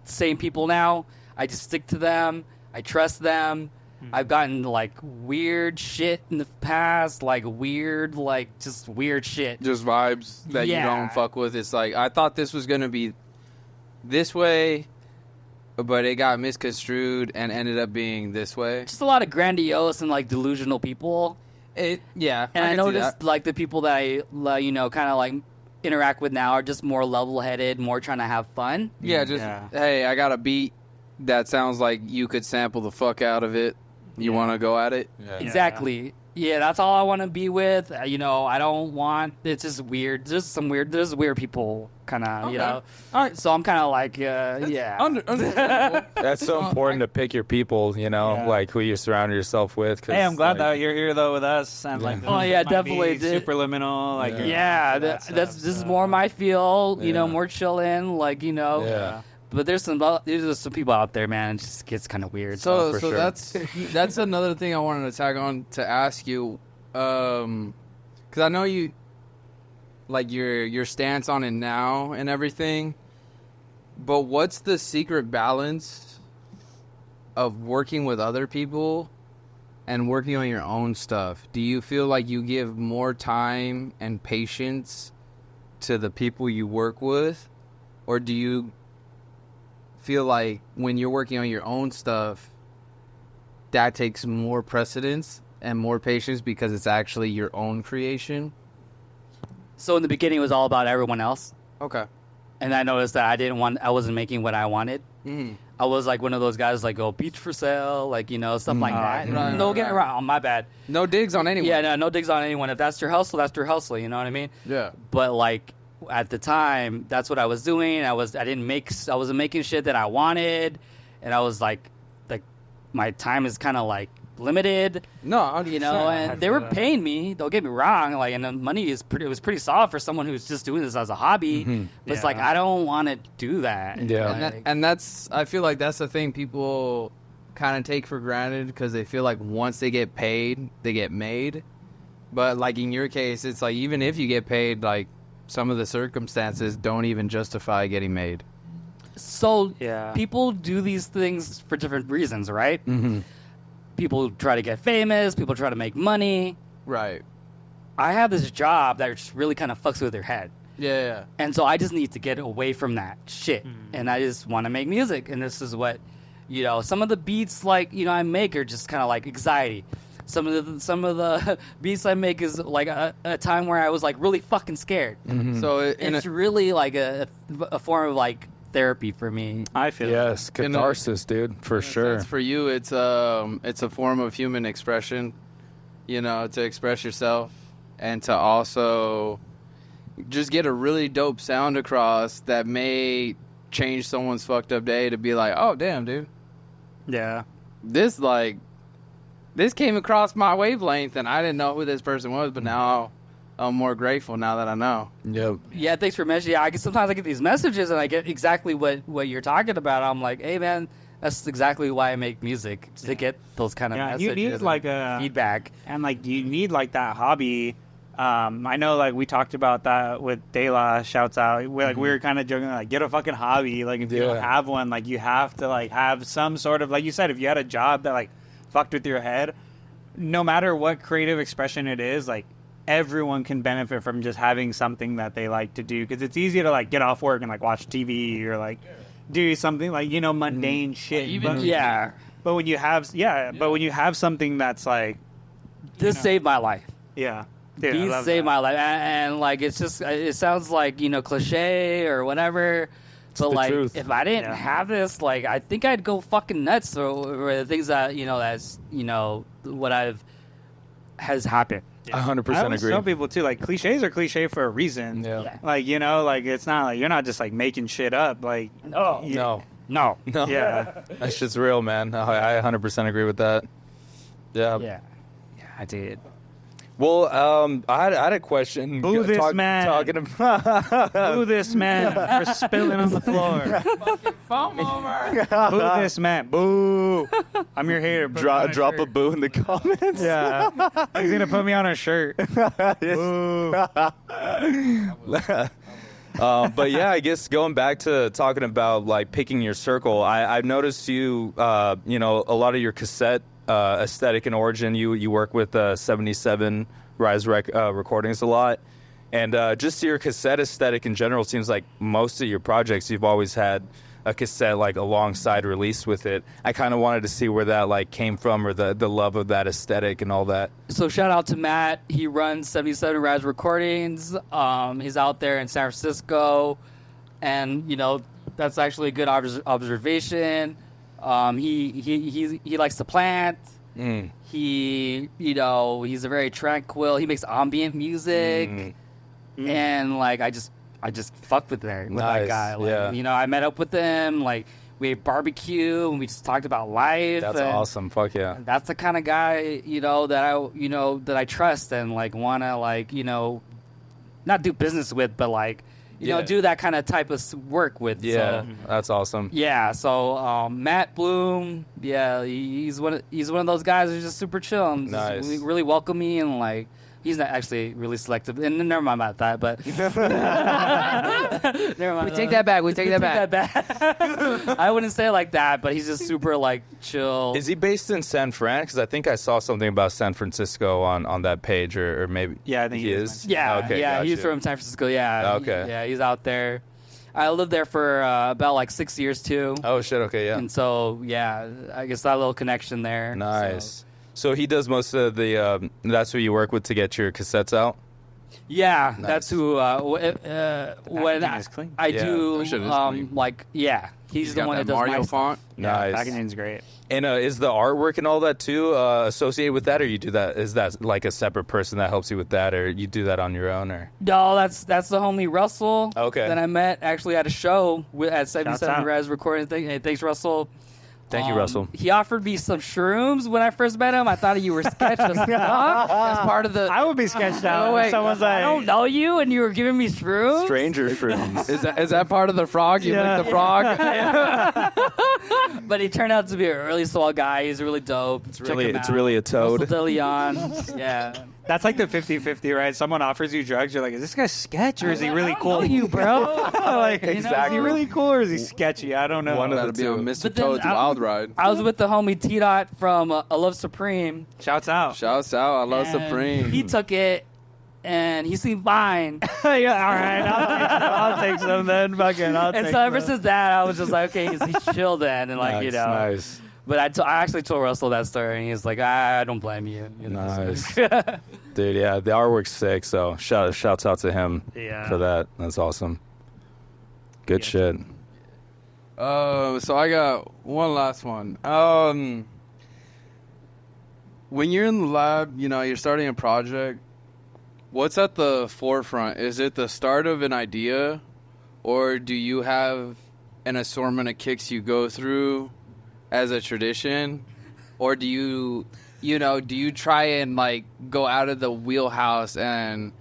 same people now, I just stick to them. I trust them. I've gotten like weird shit in the past, like just weird shit. Just vibes that you Yeah. don't fuck with. It's like, I thought this was going to be this way, but it got misconstrued and ended up being this way. Just a lot of grandiose and like delusional people. And I And I can see noticed that. like the people that I kind of like interact with now are just more level-headed, more trying to have fun. Yeah, just, Yeah. hey, I got a beat that sounds like you could sample the fuck out of it. You want to go at it? Yeah. Exactly. Yeah, that's all I want to be with. You know, I don't want. It's just weird. There's weird people, kind of. You know. All right. So I'm kind of like, yeah. Understandable. That's so important to pick your people, you know, Yeah. like who you surround yourself with. 'Cause, Hey, I'm glad like, that you're here though with us, and like, Oh, yeah, this might be definitely. Supraliminal, like, you're Yeah, into that this stuff, is so. more my feel. You know, Yeah. more chillin'. Like, you know. Yeah. But there's some people out there, man. It just gets kind of weird. So for sure. that's another thing I wanted to tag on to ask you, because I know you, like your stance on it now and everything. But what's the secret balance of working with other people and working on your own stuff? Do you feel like you give more time and patience to the people you work with, or do you feel like when you're working on your own stuff, that takes more precedence and more patience because it's actually your own creation? So in the beginning, it was all about everyone else, Okay. and I noticed that I wasn't making what I wanted. Mm. I was like one of those guys like, oh, beach for sale, like, you know, stuff like that. right, Don't get right. me wrong, my bad. No digs on anyone. Yeah, no digs on anyone. If that's your hustle, that's your hustle. You know what I mean? Yeah. But like at the time, that's what I was doing. I wasn't making shit that I wanted, and I was like my time is kind of like limited. No, 100%. You know, I and they feel were that. paying me. Don't get me wrong. Like, and the money it was pretty solid for someone who's just doing this as a hobby. But it's like, Yeah. I don't want to do that. Yeah. Like, And that's, I feel like that's the thing people kind of take for granted because they feel like once they get paid, they get made. But like in your case, it's like even if you get paid, like some of the circumstances don't even justify getting made. so Yeah. people do these things for different reasons, right? People try to get famous. People try to make money. Right. I have this job that just really kind of fucks with your head. Yeah, yeah. And so I just need to get away from that shit. And I just want to make music. And this is what, you know, some of the beats like, you know, I make are just kind of like anxiety. Some of the beats I make is like a time where I was like really fucking scared. So It's really like a form of like therapy for me. I feel Yes, catharsis, dude, for sure. for you, it's a form of human expression, you know, to express yourself and to also just get a really dope sound across that may change someone's fucked up day to be like, oh damn, dude, yeah. this came across my wavelength and I didn't know who this person was, but now I'm more grateful now that I know. Yep. Yeah, thanks for mentioning. Yeah, sometimes I get these messages and I get exactly what you're talking about. I'm like, hey man, that's exactly why I make music, to get those kind of Yeah, messages. you need and like a feedback. and like you need like that hobby. I know like we talked about that with De La, shouts out. We were kind of joking like get a fucking hobby. Like if you don't Yeah. have one, like you have to like have some sort of, like you said, if you had a job that like fucked with your head, no matter what creative expression it is, like everyone can benefit from just having something that they like to do, because it's easy to like get off work and like watch TV or like do something like, you know, mundane shit. Even but, Yeah, but when you have but when you have something that's like, this saved my life. yeah, dude, I These love saved that. my life, and like it sounds like, you know, cliche or whatever. But the like, truth. if I didn't Yeah. have this, like, I think I'd go fucking nuts for the things that, you know, that's, you know, what has happened. 100% I always agree. tell people too, like cliches are cliche for a reason. Yeah. Like, you know, like it's not like you're not just like making shit up. Like, No. you- No. No. No. Yeah. That shit's real, man. I 100% agree with that. Yeah. Yeah. Yeah, I did. Well, I had a question. Boo this man. Talking about Boo this man for spilling on the floor. Boo this man. Boo. I'm your hater. Put me on a drop a shirt. boo in the comments. Yeah. He's gonna put me on a shirt. Boo. But yeah, I guess going back to talking about like picking your circle, I've noticed you, you know, a lot of your cassette aesthetic and origin. You work with 77 Rise recordings a lot, and just your cassette aesthetic in general seems like most of your projects you've always had a cassette like alongside release with it. I kind of wanted to see where that like came from, or the love of that aesthetic and all that. So shout out to Matt. He runs 77 Raz Recordings. He's out there in San Francisco, and you know that's actually a good observation. He likes to plant. He, he's a very tranquil. He makes ambient music, and like I just fucked with that guy. Like, I met up with him. Like we ate barbecue and we just talked about life. That's awesome. Fuck yeah. That's the kind of guy that I trust and like want to like not do business with, but like do that kind of type of work with. Yeah, so, that's awesome. Yeah, so Matt Bloom, he's one of those guys who's just super chill and Nice. just really welcoming and like he's not actually really selective. And never mind about that, but never mind. We take that back. Take that back. I wouldn't say it like that, but he's just super like chill. Is he based in San Fran? Because I think I saw something about San Francisco on that page, or maybe. Yeah, I think he is. Yeah, okay, yeah, gotcha. he's from San Francisco. Yeah, Okay. he's out there. I lived there for about like 6 years too. Oh shit! Okay, yeah. And so I guess that little connection there. Nice. So he does most of the. That's who you work with to get your cassettes out. Yeah, Nice. that's who. When packaging is clean. I Yeah, do, that shit is clean. he's the got one that that does Mario my font. Nice. Packaging's great. And is the artwork and all that too associated with that, or you do that? Is that like a separate person that helps you with that, or you do that on your own, or? No, that's the homie Russell. Okay. That I met actually at a show at Shouts 77 out. Res recording thing. Hey, thanks, Russell. Thank you, Russell. He offered me some shrooms when I first met him. I thought you were sketched as fuck. That's part of the. I would be sketched out. Oh, wait. If someone's I like, don't know you, and you were giving me shrooms. Stranger shrooms. Is that part of the frog? You Yeah. lick the frog. But he turned out to be a really swell guy. He's really dope. It's really a toad. Russell DeLeon. Yeah. that's like the 50-50, right? Someone offers you drugs, you're like, is this guy sketch or is he really cool? know you, bro. Like, Exactly. Is he really cool or is he sketchy? I don't know. One of That'll the be on two. Mr. But then Toad's Wild Ride. I was with the homie T-Dot from I Love Supreme. Shouts out. Shouts out. I love and Supreme. He took it, and he seemed fine. Yeah, all right. I'll take some then. Fucking, I'll And take so ever some. since that, I was just like, okay, he's chill then, and like Nice, nice. But I actually told Russell that story, and he's like, I don't blame you. Nice. Dude, yeah, the artwork's sick, so shouts out to him Yeah. for that. That's awesome. Good Yeah. shit. So I got one last one. When you're in the lab, you're starting a project. What's at the forefront? Is it the start of an idea, or do you have an assortment of kicks you go through as a tradition, or do you try and like go out of the wheelhouse and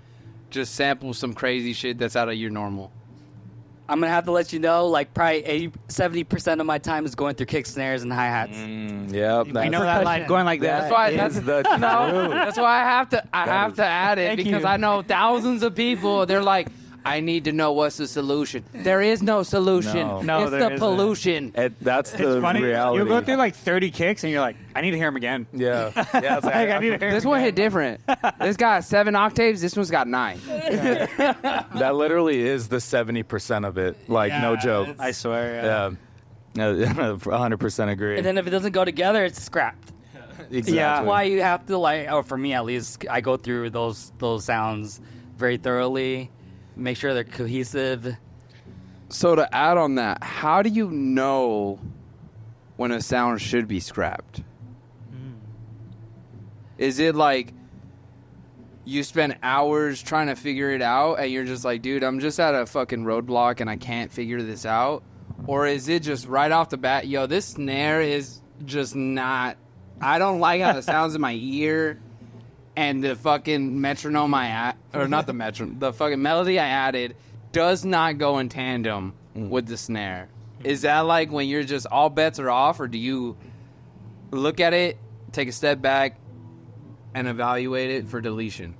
just sample some crazy shit that's out of your normal? I'm gonna have to let you know, like probably 70% of my time is going through kick snares and hi hats. Yep. We know that line going like that. That's why. That's That's the truth. That's why I have to. I have to add it Thank because you. I know thousands of people. They're like, I need to know what's the solution. There is no solution. No, it's there the isn't. pollution. That's It's the funny. reality. You'll go through like 30 kicks and you're like, I need to hear him again. Yeah. Yeah. It's Like, I need to hear This him one again. hit different. This got 7 octaves. This one's got 9. that literally is the 70% of it. Like, no Yeah, joke. I swear. Yeah. 100% agree. And then if it doesn't go together, it's scrapped. Exactly. Yeah. Why you have to like, or for me at least, I go through those sounds very thoroughly, make sure they're cohesive. So to add on that, how do you know when a sound should be scrapped? Is it like you spend hours trying to figure it out and you're just like, dude, I'm just at a fucking roadblock and I can't figure this out? Or is it just right off the bat, yo, this snare is just not, I don't like how it sounds in my ear, and the fucking metronome the fucking melody I added does not go in tandem with the snare. Is that like when you're just all bets are off, or do you look at it, take a step back, and evaluate it for deletion?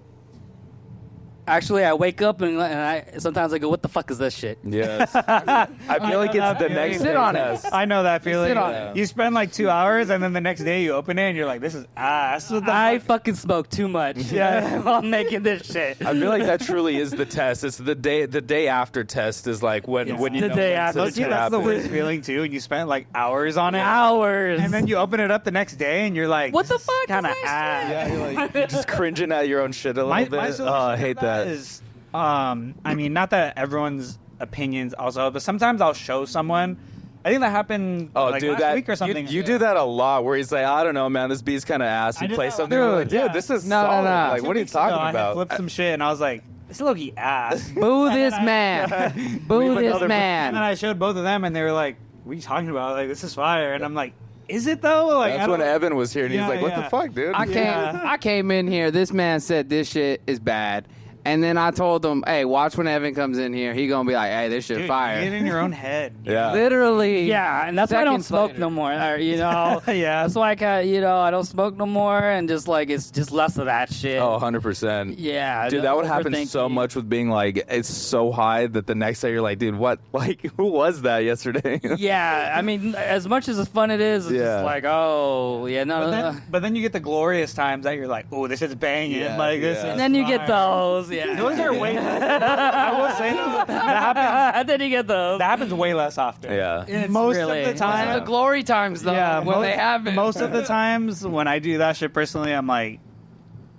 Actually, I wake up and sometimes I go, "What the fuck is this shit?" Yes. I feel like it's the next Sit day on it. test. I know that feeling. Sit on it. You spend like 2 hours and then the next day you open it and you're like, this is ass. What the I fuck? fucking smoke too much. Yeah, while making this shit. I feel like that truly is the test. It's the day after test is like when you the know day when after. it's gonna That's the happen. worst feeling too. And you spent like hours on it. Hours. And then you open it up the next day and you're like, What the fuck is Kind of this ass. Yeah, you're like you're just cringing at your own shit a little My bit. solution Oh, I to hate that. is, I mean, not that everyone's opinions also, but sometimes I'll show someone I think that happened last week or something. You do that a lot, where he's like, I don't know, man, this beat's kind of ass. You play something, like, dude, this is solid. Like, what are you talking about? I flipped some shit, and I was like, "This is low-key ass." Boo this man. Boo this man. And then I showed both of them, and they were like, "What are you talking about? Like, this is fire." And I'm like, "Is it though?" Like, that's when Evan was here, and he's like, "What the fuck, dude?" I came in here. This man said this shit is bad. And then I told him, hey, watch when Evan comes in here. He going to be like, hey, this shit fire. Get in your own head. Yeah. Literally. Yeah, and that's why I don't smoke no more. You know? Yeah. That's why I don't smoke no more, and just like it's just less of that shit. Oh, 100%. Yeah. Dude, that would happen so much with being like, it's so high that the next day you're like, dude, what? Like, who was that yesterday? Yeah, I mean, as much as fun it is, it's just like, oh, yeah, no. But then you get the glorious times that you're like, oh, this is banging. Like this. And then you get those. Yeah. Those are way less. I will say that happens. And then you get those. That happens way less often. Yeah. Most of the time. The glory times, though, when they happen. Most of the times when I do that shit personally, I'm like,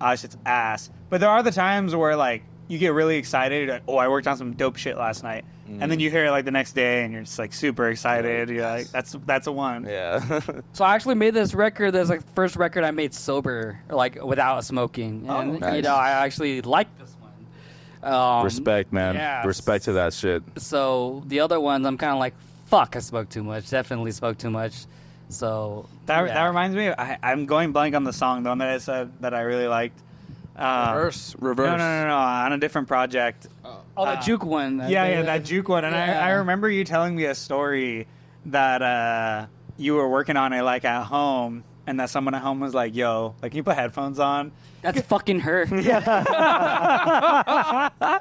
oh, shit's ass. But there are the times where, like, you get really excited. Like, oh, I worked on some dope shit last night. And then you hear it, like, the next day, and you're just, like, super excited. You're like, that's a one. Yeah. So I actually made this record. That's like the first record I made sober, like, without smoking. And, nice. I actually like this one. Respect, man. Yeah. Respect to that shit. So the other ones, I'm kind of like, fuck, I smoked too much. Definitely smoked too much. So that reminds me, I'm going blank on the song, the one that I said that I really liked. Reverse. No, on a different project. Oh, the juke one. That juke one. And I remember you telling me a story that you were working on it, like, at home, and that someone at home was like, yo, like, can you put headphones on? That's fucking her. Yeah. But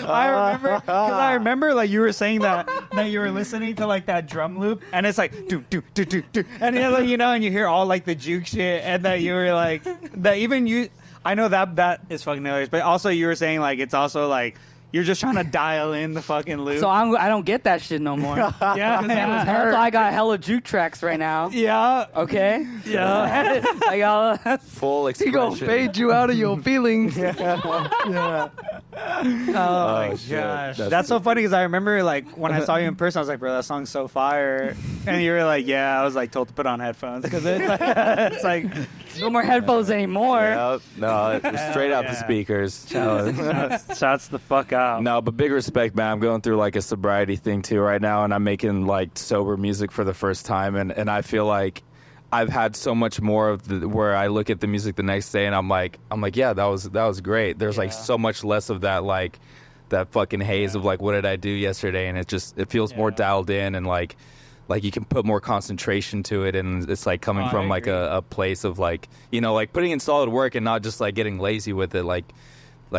I remember, because I remember, like, you were saying that you were listening to, like, that drum loop, and it's like, do, do, do, do, do. And, and you hear all, like, the juke shit, and that you were like, that even you... I know that is fucking hilarious, but also you were saying, like, it's also like you're just trying to dial in the fucking loop. So I don't get that shit no more. That's why I got hella juke tracks right now. Yeah. Okay. Yeah. I got full expression. He gonna fade you out of your feelings. Yeah. Oh my gosh, that's so funny because I remember, like, when I saw you in person, I was like, bro, that song's so fire, and you were like, yeah. I was like, told to put on headphones because it's like no more headphones anymore. Yeah, no, it's straight out the speakers. Shots the fuck out. No, but big respect, man. I'm going through, like, a sobriety thing too right now, and I'm making, like, sober music for the first time, and I feel like I've had so much more of where I look at the music the next day and I'm like, yeah, that was great. There's like so much less of that, like, that fucking haze of, like, what did I do yesterday? And it feels more dialed in, and like you can put more concentration to it, and it's like coming from like a place of, like, like putting in solid work and not just like getting lazy with it. Like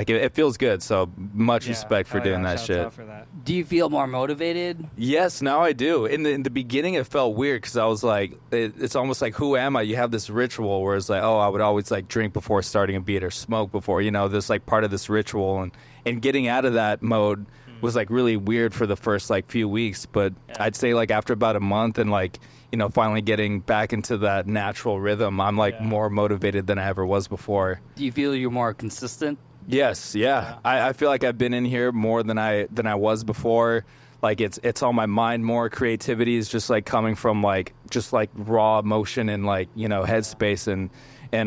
it feels good. So much respect for doing that shit. Do you feel more motivated? Yes, now I do. In the beginning, it felt weird because I was like, it's almost like, who am I? You have this ritual where it's like, oh, I would always, like, drink before starting a beat or smoke before, this, like, part of this ritual, and getting out of that mode was, like, really weird for the first, like, few weeks. But I'd say, like, after about a month and, like, finally getting back into that natural rhythm, I'm, like, more motivated than I ever was before. Do you feel you're more consistent? Yes, yeah. I feel like I've been in here more than I was before. Like, it's on my mind more. Creativity is just, like, coming from, like, just, like, raw emotion and, like, headspace, and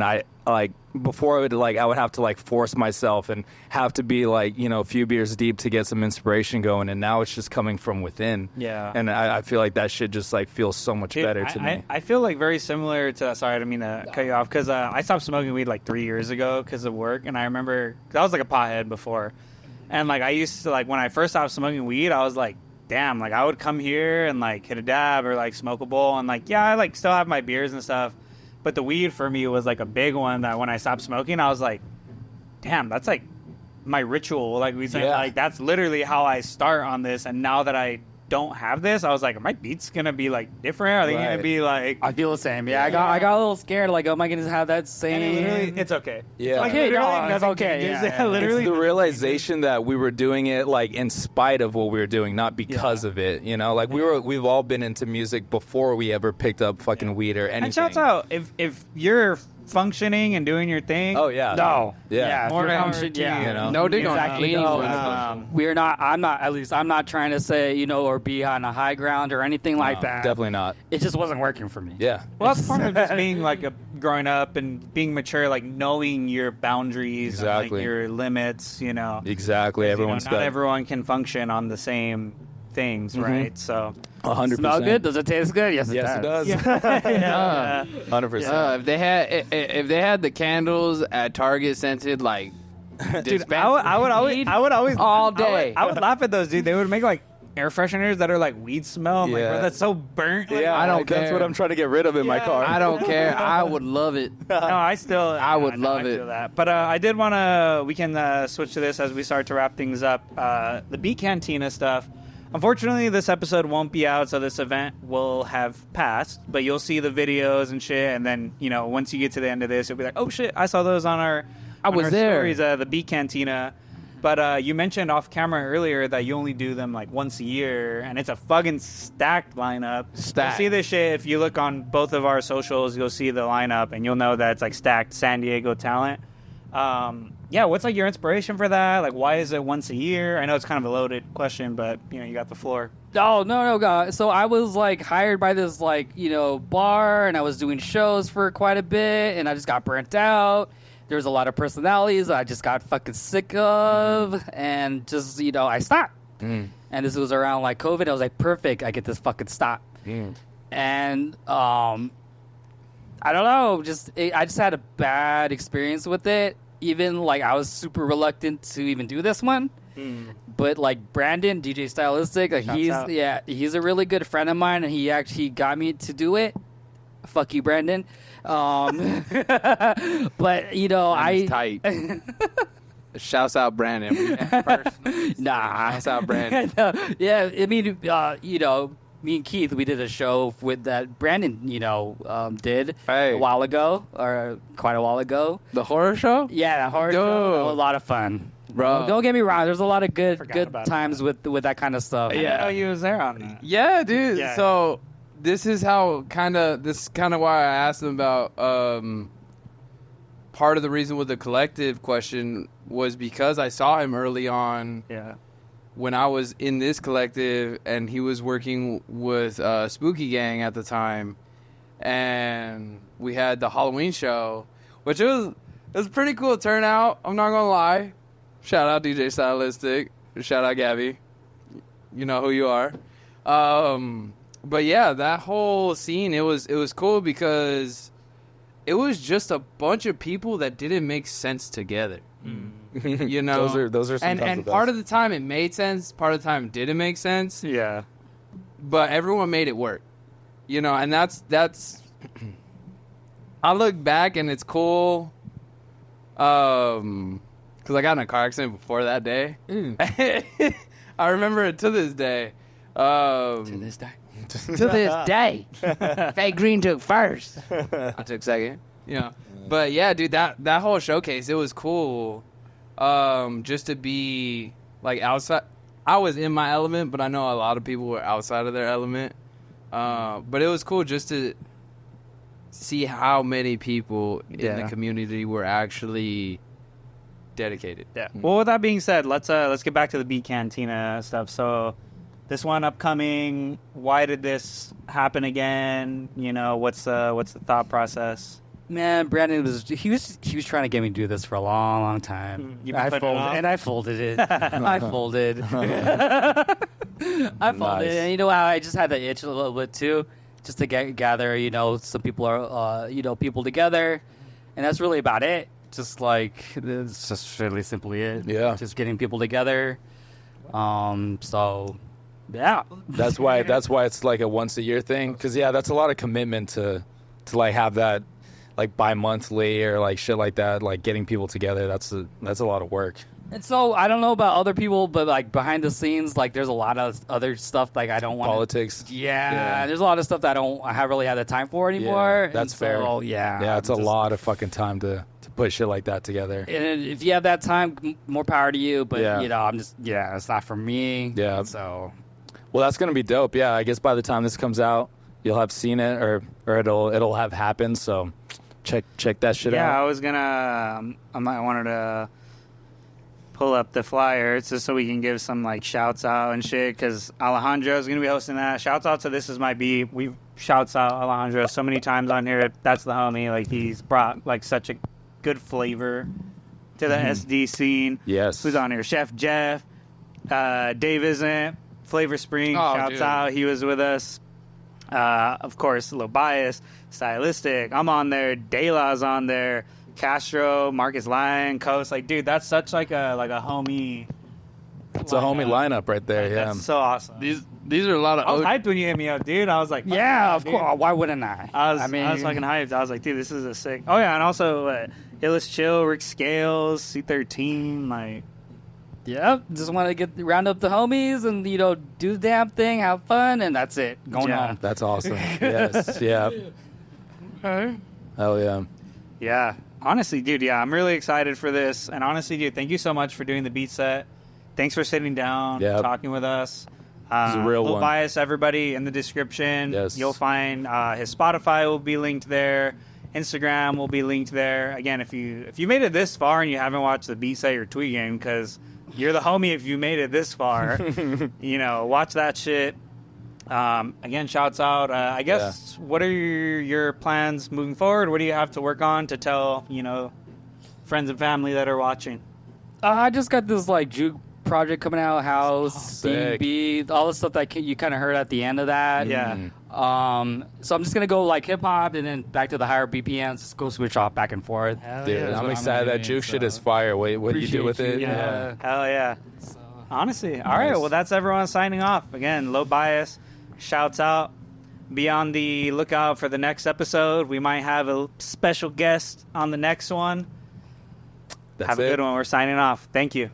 I, like, before I would have to, like, force myself and have to be, like, a few beers deep to get some inspiration going, and now it's just coming from within. Yeah. And I feel like that shit just, like, feels so much better to me. I feel like very similar to, sorry, I didn't mean to cut you off, because I stopped smoking weed like 3 years ago because of work, and I remember, I was like a pothead before, and, like, I used to, like, when I first stopped smoking weed, I was like, damn, like, I would come here and, like, hit a dab or, like, smoke a bowl, and, like, yeah, I, like, still have my beers and stuff. But the weed for me was, like, a big one that when I stopped smoking, I was like, damn, that's, like, my ritual. Like, we said, like, that's literally how I start on this. And now that I don't have this, I was like, are my beats going to be, like, different? Are they going to be, like... I feel the same. Yeah, I got a little scared. Like, oh, am I going to have that same... Literally, it's okay. Yeah. Okay, no, that's okay. Yeah. Literally. It's the realization that we were doing it, like, in spite of what we were doing, not because of it, Like, we've all been into music before we ever picked up fucking weed or anything. And shouts out, if you're functioning and doing your thing. Oh yeah. No. Yeah. If More you're power functioning, to yeah. you. You know? No dig Exactly. on No, anyone. we're not. I'm not. At least I'm not trying to say, you know, or be on a high ground or anything like that. Definitely not. It just wasn't working for me. Yeah. Well, that's part of just being like growing up and being mature, like knowing your boundaries, and, Exactly. like, your limits. You know, Exactly. Everyone's not got everyone can function on the same things, right? So 100%. Smell good? Does it taste good? Yes, Yes, it does. yeah. 100%. If they had the candles at Target scented like Dude, I would always all day. I would laugh at those, dude. They would make like air fresheners that are like weed smell. I'm like, Yeah. bro, that's so burnt. Like, Yeah, I don't That's care. what I'm trying to get rid of in my car. I don't care. I would love it. No, I still. I would love I it. feel that. But I did want to. We can switch to this as we start to wrap things up. The Beat Cantina stuff. Unfortunately, this episode won't be out, so this event will have passed. But you'll see the videos and shit, and then once you get to the end of this, you'll be like, "Oh shit, I saw those on our." I on was our there. Stories, the Beat Cantina. But you mentioned off camera earlier that you only do them like once a year, and it's a fucking stacked lineup. Stacked. You'll see this shit if you look on both of our socials. You'll see the lineup, and you'll know that it's like stacked San Diego talent. Yeah, what's like your inspiration for that? Like, why is it once a year? I know it's kind of a loaded question, but you got the floor. Oh, no, God. So I was like hired by this bar, and I was doing shows for quite a bit, and I just got burnt out. There was a lot of personalities that I just got fucking sick of, and just I stopped. And this was around like COVID. I was like, perfect. I get this fucking stop. And I don't know. I just had a bad experience with it. Even like I was super reluctant to even do this one. But like Brandon, DJ Stylistic, like he's a really good friend of mine, and he actually got me to do it. Fuck you, Brandon. But tight. Shouts out Brandon. Nah. Shouts out Brandon. No, yeah, I mean, me and Keith, we did a show with that Brandon, did Hey. a while ago, or quite a while ago. The horror show? Yeah, that horror show, that was a lot of fun. Bro. Don't get me wrong. There's a lot of good about times with that kind of stuff. I didn't know you was there on that. Yeah, dude. Yeah. So this is kind of why I asked him about part of the reason with the collective question was because I saw him early on Yeah. when I was in this collective, and he was working with Spooky Gang at the time, and we had the Halloween show, which it was a pretty cool turnout. I'm not gonna lie. Shout out DJ Stylistic. Shout out Gabby. You know who you are. But yeah, that whole scene, it was cool because it was just a bunch of people that didn't make sense together. You know, those are sometimes and the best. part of the time it made sense, part of the time it didn't make sense, Yeah. but everyone made it work. And that's I look back and it's cool. Because I got in a car accident before that day. I remember it to this day. To this day. Fake Green took first. I took second. But yeah, dude, that whole showcase, it was cool. Just to be like outside. I was in my element, but I know a lot of people were outside of their element. But it was cool just to see how many people in the community were actually dedicated. Yeah. Well, with that being said, let's get back to the Beat Cantina stuff. So, this one upcoming. Why did this happen again? What's the thought process? Man, Brandon was trying to get me to do this for a long, long time. You've been putting it off? And I folded it. I folded. I folded, Nice. and how I just had the itch a little bit too, just to gather, some people are, people together, and that's really about it. Just like it's just really simply it. Yeah. Just getting people together. So, yeah. That's why it's like a once a year thing. Because that's a lot of commitment to like have that like bi-monthly or like shit like that. Like getting people together. That's a lot of work. And so I don't know about other people, but like behind the scenes, like there's a lot of other stuff like I don't want Politics. Yeah, there's a lot of stuff that I haven't really had the time for anymore. Yeah, that's and fair. So, yeah, Yeah, it's a lot of fucking time to put shit like that together. And if you have that time, more power to you. But Yeah. I'm just it's not for me. Yeah. So Well, that's gonna be dope. Yeah, I guess by the time this comes out, you'll have seen it or it'll have happened. So check that shit Yeah, out. I was gonna. I wanted to pull up the flyer just so we can give some like shouts out and shit. Because Alejandro's gonna be hosting that. Shouts out to This Is My Beat. We shouts out Alejandro so many times on here. That's the homie. Like he's brought like such a good flavor to the SD scene. Yes. Who's on here? Chef Jeff, Dave Isn't, Flavor Spring. Shouts dude. out. He was with us. Of course, Low Bias, Stylistic. I'm on there. De La's on there. Castro, Marcus Lyon, Coast. Like, dude, that's such like a homie. It's a homie lineup right there. Yeah. That's so awesome. These are a lot of. I was hyped when you hit me up, dude. I was like, Yeah, of dude. course. Why wouldn't I? I was fucking hyped. I was like, dude, this is a sick. Oh yeah, and also Illis Chill, Rick Scales, C13, like. Yep. Just want to round up the homies and do the damn thing, have fun, and that's it. Going Yeah. home. That's awesome. Yes. Yeah. Okay. Hell yeah. Yeah. Honestly, dude, yeah, I'm really excited for this. And honestly, dude, thank you so much for doing the beat set. Thanks for sitting down, Yep. talking with us. This is a real Little one. Bias, everybody, in the description. Yes. You'll find his Spotify will be linked there. Instagram will be linked there. Again, if you made it this far and you haven't watched the beat set, you're tweaking because you're the homie if you made it this far. Watch that shit. Again, shouts out. I guess, what are your plans moving forward? What do you have to work on to tell, friends and family that are watching? I just got this like juke project coming out, house, sick. CB, all the stuff that you kind of heard at the end of that. Yeah. So I'm just gonna go like hip hop and then back to the higher BPMs. Just go switch off back and forth. Dude, I'm excited. That juke shit is fire. Wait, what do you do with it? Yeah. Hell yeah. So, Honestly. All right. Well, that's everyone signing off. Again, Low Bias. Shouts out. Be on the lookout for the next episode. We might have a special guest on the next one. That's Have a it. good one. We're signing off. Thank you.